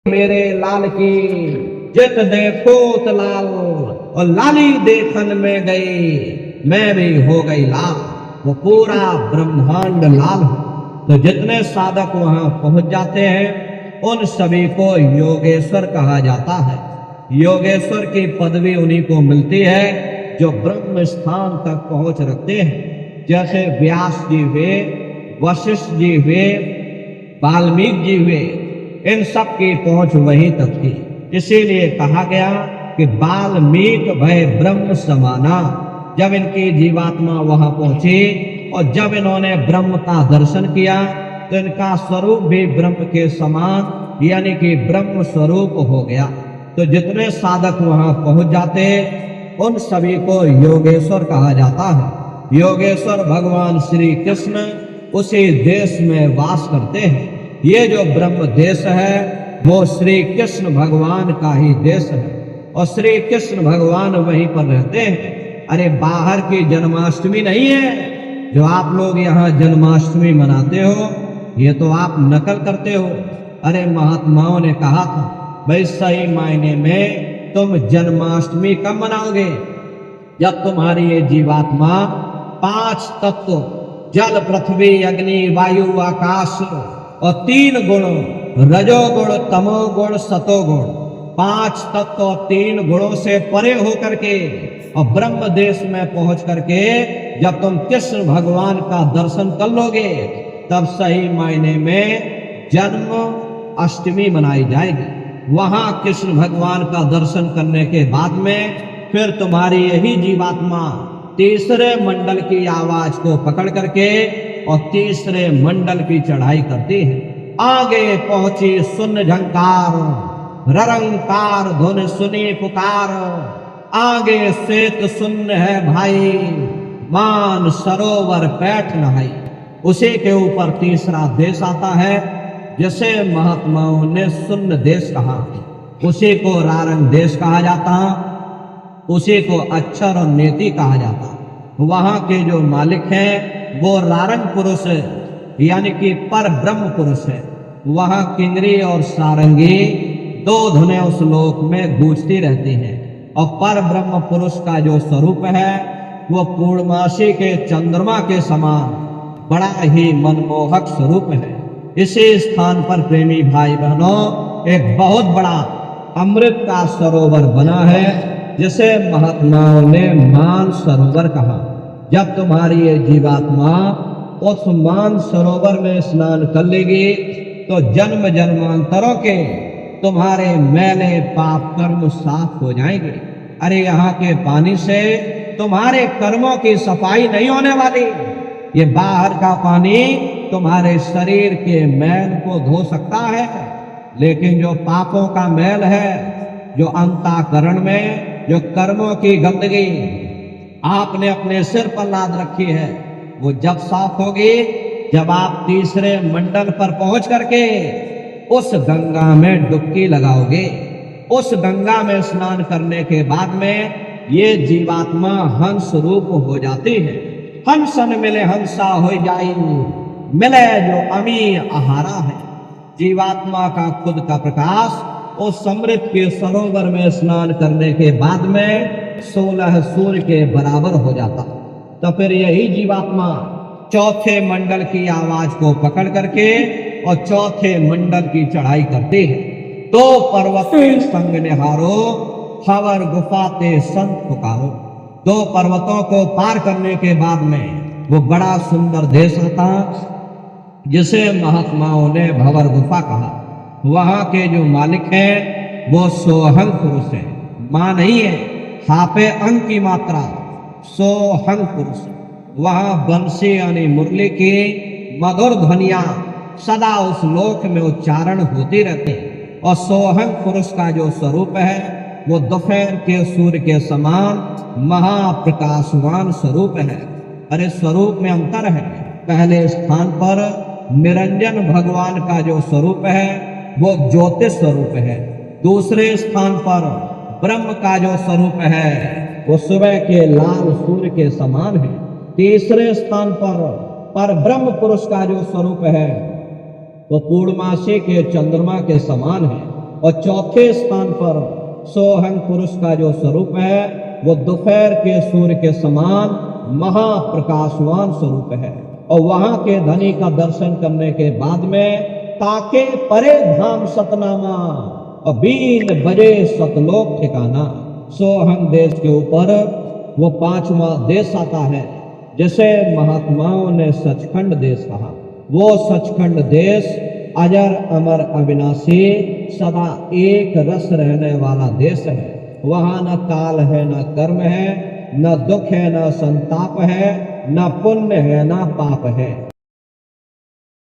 मेरे लाल की जित देखो तो लाल, और लाली देखन में गई मैं भी हो गई लाल। वो पूरा ब्रह्मांड लाल है। तो जितने साधक वहां पहुंच जाते हैं उन सभी को योगेश्वर कहा जाता है। योगेश्वर की पदवी उन्हीं को मिलती है जो ब्रह्म स्थान तक पहुंच रखते हैं। जैसे व्यास जी हुए, वशिष्ठ जी हुए, वाल्मीकि जी हुए, इन सब की पहुंच वहीं तक थी। इसीलिए कहा गया कि वाल्मीकि भय ब्रह्म समाना। जब इनकी जीवात्मा वहां पहुंची और जब इन्होंने ब्रह्म का दर्शन किया तो इनका स्वरूप भी ब्रह्म के समान यानी कि ब्रह्म स्वरूप हो गया। तो जितने साधक वहां पहुंच जाते उन सभी को योगेश्वर कहा जाता है। योगेश्वर भगवान श्री कृष्ण उसी देश में वास करते हैं। ये जो ब्रह्म देश है वो श्री कृष्ण भगवान का ही देश है और श्री कृष्ण भगवान वहीं पर रहते हैं। अरे बाहर की जन्माष्टमी नहीं है जो आप लोग यहाँ जन्माष्टमी मनाते हो, ये तो आप नकल करते हो। अरे महात्माओं ने कहा था भाई सही मायने में तुम जन्माष्टमी कब मनाओगे? जब तुम्हारी ये जीवात्मा 5 तत्व जल पृथ्वी अग्नि वायु आकाश और 3 गुणों रजोगुण तमोगुण सतोगुण 5 तत्व और 3 गुणों से परे होकर के और ब्रह्म देश में पहुंच करके जब तुम कृष्ण भगवान का दर्शन कर लोगे तब सही मायने में जन्म अष्टमी मनाई जाएगी। वहां कृष्ण भगवान का दर्शन करने के बाद में फिर तुम्हारी यही जीवात्मा तीसरे मंडल की आवाज को पकड़ करके और तीसरे मंडल की चढ़ाई करती है। आगे पहुंची सुन झंकार, ररंकार धुन सुनी पुकार, आगे श्वेत शून्य है भाई, मान सरोवर पैठ नहाई। उसी के ऊपर तीसरा देश आता है जिसे महात्माओं ने शून्य देश कहा। उसी को रारंग देश कहा जाता, उसी को अक्षर और नेति कहा जाता। वहां के जो मालिक हैं वो रारंग पुरुष है यानी कि पर ब्रह्म पुरुष है। वहां किंगरी और सारंगी 2 धुनें उस लोक में गूंजती रहती हैं और पर ब्रह्म पुरुष का जो स्वरूप है वो पूर्णमासी के चंद्रमा के समान बड़ा ही मनमोहक स्वरूप है। इसी स्थान पर प्रेमी भाई बहनों एक बहुत बड़ा अमृत का सरोवर बना है जिसे महात्माओं ने मान सरोवर कहा। जब तुम्हारी ये जीवात्मा उस मान सरोवर में स्नान कर लेगी तो जन्म जन्मांतरों के तुम्हारे मैले पाप कर्म साफ हो जाएंगे। अरे यहाँ के पानी से तुम्हारे कर्मों की सफाई नहीं होने वाली। ये बाहर का पानी तुम्हारे शरीर के मैल को धो सकता है, लेकिन जो पापों का मैल है, जो अंतःकरण में जो कर्मों की गंदगी आपने अपने सिर पर लाद रखी है, वो जब साफ होगी जब आप तीसरे मंडल पर पहुंच करके उस गंगा में डुबकी लगाओगे। उस गंगा में स्नान करने के बाद में ये जीवात्मा हंस रूप हो जाती है। हंसन मिले हंसा हो जाई, मिले जो अमी आहारा है। जीवात्मा का खुद का प्रकाश उस समृद्ध के सरोवर में स्नान करने के बाद में 16 सूर्य के बराबर हो जाता। तो फिर यही जीवात्मा चौथे मंडल की आवाज को पकड़ करके और चौथे मंडल की चढ़ाई करती है। 2 पर्वत के संग निहारो, हवर गुफा ते संत पुकारो। 2 पर्वतों को पार करने के बाद में वो बड़ा सुंदर देश आता जिसे महात्माओं ने भंवर गुफा कहा। वहां के जो मालिक हैं वो सोहंग पुरुष है, मां नहीं है। हापे अंग की मात्रा सोहंग पुरुष। वहां बंसी यानी मुरली की मधुर ध्वनिया सदा उस लोक में उच्चारण होती रहती। और सोहंग पुरुष का जो स्वरूप है वो दोपहर के सूर्य के समान महाप्रकाशवान स्वरूप है। अरे स्वरूप में अंतर है। पहले स्थान पर निरंजन भगवान का जो स्वरूप है वो ज्योतिष स्वरूप है। दूसरे स्थान पर ब्रह्म का जो स्वरूप है वो सुबह के लाल सूर्य के समान है। तीसरे स्थान पर ब्रह्म पुरुष का जो स्वरूप है वो पूर्णमासी के चंद्रमा के समान है। और चौथे स्थान पर सोहंग पुरुष का जो स्वरूप है वो दोपहर के सूर्य के समान महाप्रकाशवान स्वरूप है। और वहां के धनी का दर्शन करने के बाद में ताके परे धाम सतनामा और 20 बजे सतलोक ठिकाना। सोहंग देश के ऊपर वो 5वां देश आता है, जैसे महात्माओं ने सचखंड देश कहा। वो सचखंड देश अजर अमर अविनाशी सदा एक रस रहने वाला देश है। वहां न काल है, न कर्म है, न दुख है, न संताप है, न पुण्य है, न पाप है।